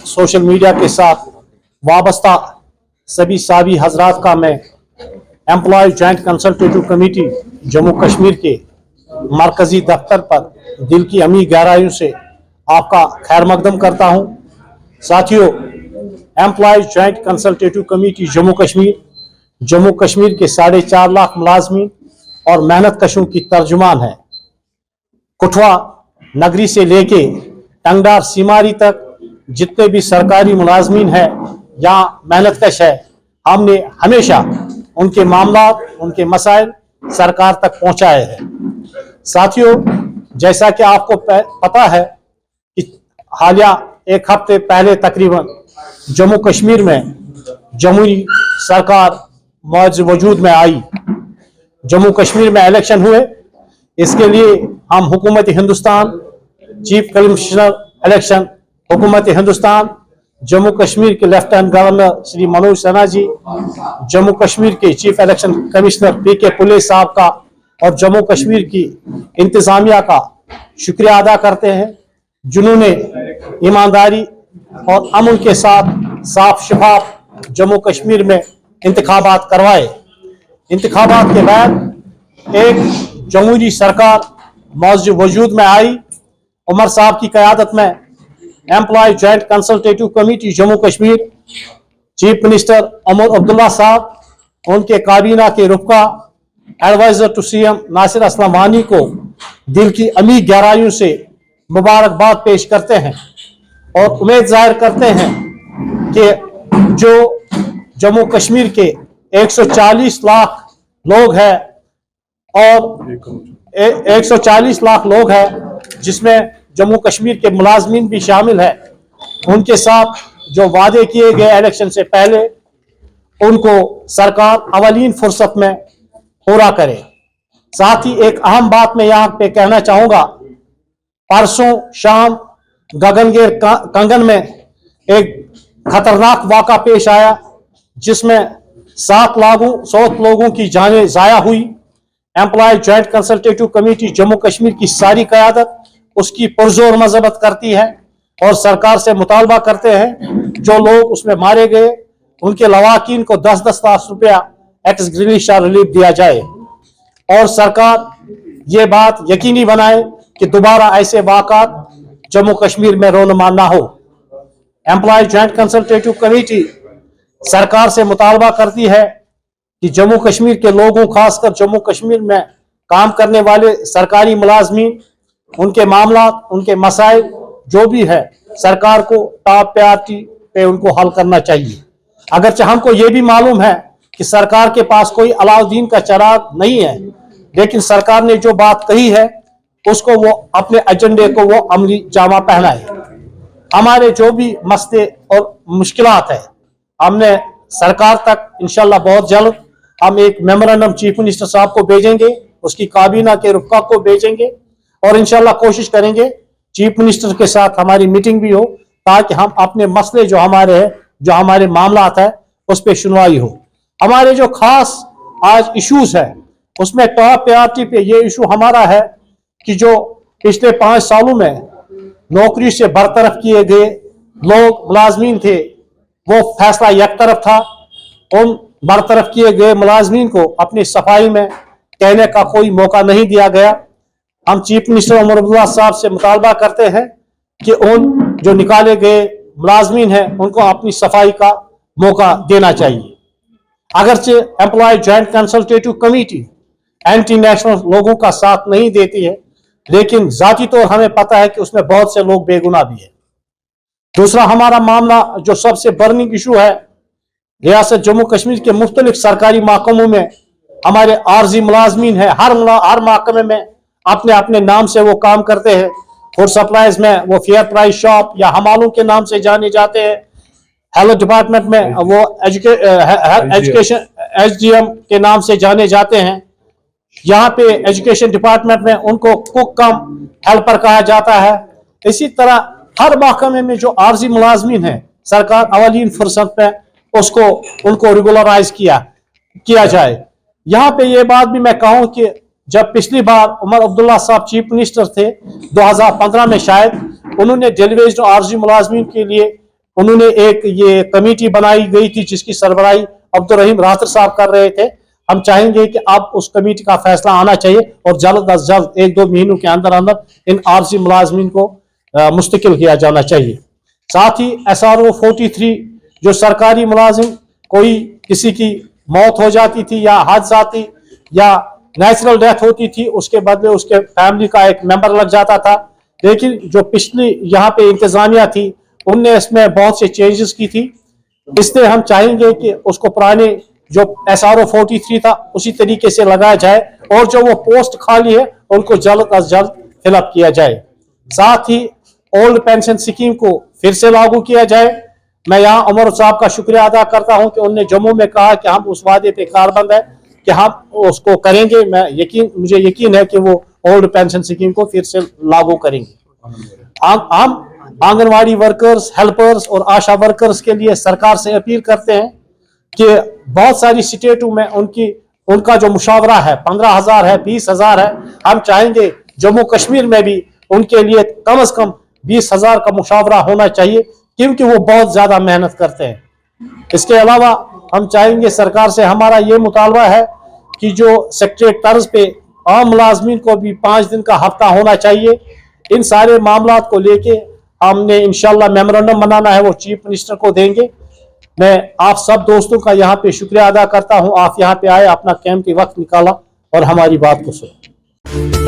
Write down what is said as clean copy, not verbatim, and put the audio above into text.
Social media के साथ वाबस्ता सभी साबी हजरात का मैं employee joint consultative committee Jammu Kashmir के मरकजी दफ्तर पर दिल की अमी गहराइयों से आपका खैर मकदम करता हूं। साथियों, employee joint consultative committee Jammu Kashmir के 4.5 लाख मुलाजमीन और मेहनत कशों की तर्जुमान है। कुठवा नगरी से लेके टंगडार सीमारी तक जितने भी सरकारी मुलाजमीन है या मेहनत कश है, हमने हमेशा उनके मामला, उनके मसाइल सरकार तक पहुंचाए हैं। साथियों, जैसा कि आपको पता है कि हालिया एक हफ्ते पहले तकरीबन जम्मू कश्मीर में जमहूरी सरकार वजूद में आई। जम्मू कश्मीर में इलेक्शन हुए। इसके लिए हम हुकूमत हिंदुस्तान, चीफ कमिश्नर इलेक्शन हुकूमत हिंदुस्तान, जम्मू कश्मीर के लेफ्टिनेंट गवर्नर श्री मनोज सिन्हा जी, जम्मू कश्मीर के चीफ इलेक्शन कमिश्नर पीके पुलिस साहब का और जम्मू कश्मीर की इंतजामिया का शुक्रिया अदा करते हैं, जिन्होंने ईमानदारी और अमन के साथ साफ शफाफ जम्मू कश्मीर में इंतखाबात करवाए। इंतखाबात के बाद एक जमहूरी सरकार वजूद में आई। उमर साहब की क़यादत में employ joint consultative committee Jammu Kashmir, chief minister Omar Abdullah साहब, उनके काबीना के रुफ़का, adviser to CM Nasir Aslam Wani को दिल की अमी गहराइयों से मुबारकबाद पेश करते हैं और उम्मीद जाहिर करते हैं कि जो जम्मू कश्मीर के 140 लाख लोग हैं और 140 लाख लोग हैं, जिसमें जम्मू कश्मीर के मुलाजमीन भी शामिल है, उनके साथ जो वादे किए गए इलेक्शन से पहले उनको सरकार अवलीन फुर्सत में पूरा करे। साथ ही एक अहम बात मैं यहाँ पे कहना चाहूँगा, परसों शाम गगनगेर कंगन में एक खतरनाक वाक़ा पेश आया, जिसमें 7 लोगों की जानें ज़ाया हुई। Employee joint consultative committee Jammu Kashmir की सारी क़यादत उसकी पुरजोर मजम्मत करती है और सरकार से मुतालबा करते हैं जो लोग उसमें मारे गए उनके लवाकिन को 10-10 लाख रुपया एक्स ग्रेशियर रिलीफ दिया जाए और सरकार ये बात यकीनी बनाए कि दोबारा ऐसे वाक़ात जम्मू कश्मीर में रोनमा ना हो। एम्प्लॉय जॉइंट कंसल्टेटिव कमेटी सरकार से मुतालबा करती है कि जम्मू कश्मीर के लोगों, खासकर जम्मू कश्मीर में काम करने वाले सरकारी मुलाजमीन, उनके मामला, उनके मसाइल जो भी है, सरकार को टॉप प्रायोरिटी पे उनको हल करना चाहिए। अगरचे हमको ये भी मालूम है कि सरकार के पास कोई अलाउद्दीन का चिराग नहीं है, लेकिन सरकार ने जो बात कही है उसको वो अपने एजेंडे को वो अमली जामा पहनाए। हमारे जो भी मसले और मुश्किलात है, हमने सरकार तक इंशाल्लाह बहुत जल्द हम एक मेमोरेंडम चीफ मिनिस्टर साहब को भेजेंगे, उसकी काबीना के रुफ़का को भेजेंगे और इंशाल्लाह कोशिश करेंगे चीफ मिनिस्टर के साथ हमारी मीटिंग भी हो, ताकि हम अपने मसले जो हमारे हैं, जो हमारे मामलात है, उस पर सुनवाई हो। हमारे जो खास आज इश्यूज है उसमें टॉप प्रायोरिटी पे ये इशू हमारा है कि जो पिछले 5 सालों में नौकरी से बरतरफ किए गए लोग मुलाजमीन थे, वो फैसला एक तरफ था। उन बरतरफ किए गए मुलाजमीन को अपनी सफाई में कहने का कोई मौका नहीं दिया गया। हम चीफ मिनिस्टर उमर अब्दुल्ला साहब से मुतालबा करते हैं कि उन जो निकाले गए मुलाजमीन हैं उनको अपनी सफाई का मौका देना चाहिए। अगरचे employee joint consultative committee anti national लोगों का साथ नहीं देती है, लेकिन जाती तौर हमें पता है कि उसमें बहुत से लोग बेगुनाह भी है। दूसरा हमारा मामला जो सबसे बर्निंग इशू है, रियासत जम्मू कश्मीर के मुख्तलिफ सरकारी महकमों में हमारे आर्जी मुलाजमीन है, हर महकमे में अपने अपने नाम से वो काम करते हैं। फूड सप्लाईज में वो फेयर प्राइस शॉप या हमालों के नाम से जाने जाते हैं। हेल्थ डिपार्टमेंट में वो एजुकेशन SDM के नाम से जाने जाते हैं। यहाँ पे एजुकेशन डिपार्टमेंट में उनको कुक कम हेल्पर कहा जाता है। इसी तरह हर महकमे में जो आर्जी मुलाजमीन है, सरकार अवलीन फुर्सत में उनको रेगुलराइज किया जाए। यहाँ पे ये बात भी मैं कहूँ कि जब पिछली बार उमर अब्दुल्ला साहब चीफ मिनिस्टर थे 2015 में, शायद उन्होंने डेलीवेज्ड आर्जी मुलाजमीन के लिए उन्होंने एक ये कमेटी बनाई गई थी जिसकी सरबराही अब्दुल रहीम रातर साहब कर रहे थे। हम चाहेंगे कि अब उस कमेटी का फैसला आना चाहिए और जल्द अज जल्द 1-2 महीनों के अंदर अंदर इन आरजी मुलाजमीन को मुस्तकिल किया जाना चाहिए। साथ ही SRO 43 जो सरकारी मुलाजिम कोई किसी की मौत हो जाती थी या हादसाती या नेचुरल डेथ होती थी, उसके बदले उसके फैमिली का एक मेंबर लग जाता था। लेकिन जो पिछली यहाँ पे इंतजामिया थी उनने इसमें बहुत से चेंजेस की थी, इसलिए हम चाहेंगे कि उसको पुराने जो SRO 43 था उसी तरीके से लगाया जाए और जो वो पोस्ट खाली है उनको जल्द अज जल्द फिलअप किया जाए। साथ ही ओल्ड पेंशन स्कीम को फिर से लागू किया जाए। मैं यहाँ उमर साहब का शुक्रिया अदा करता हूँ कि उन्होंने जम्मू में कहा कि हम उस वादे पे कारबंद है कि हम उसको करेंगे। मुझे यकीन है कि वो ओल्ड पेंशन स्कीम को फिर से लागू करेंगे। हम आंगनवाड़ी वर्कर्स, हेल्पर्स और आशा वर्कर्स के लिए सरकार से अपील करते हैं कि बहुत सारी स्टेटों में उनका जो मुशावरा है 15,000 है, 20,000 है। हम चाहेंगे जम्मू कश्मीर में भी उनके लिए कम से कम 20,000 का मुशावरा होना चाहिए क्योंकि वो बहुत ज्यादा मेहनत करते हैं। इसके अलावा हम चाहेंगे सरकार से, हमारा ये मुतालबा है कि जो सेक्रेटरीट तर्ज पे आम मुलाजमीन को भी 5 दिन का हफ्ता होना चाहिए। इन सारे मामलात को लेके हमने इंशाल्लाह मेमोरेंडम बनाना है, वो चीफ मिनिस्टर को देंगे। मैं आप सब दोस्तों का यहाँ पे शुक्रिया अदा करता हूँ, आप यहाँ पे आए, अपना कीमती वक्त निकाला और हमारी बात को सुना।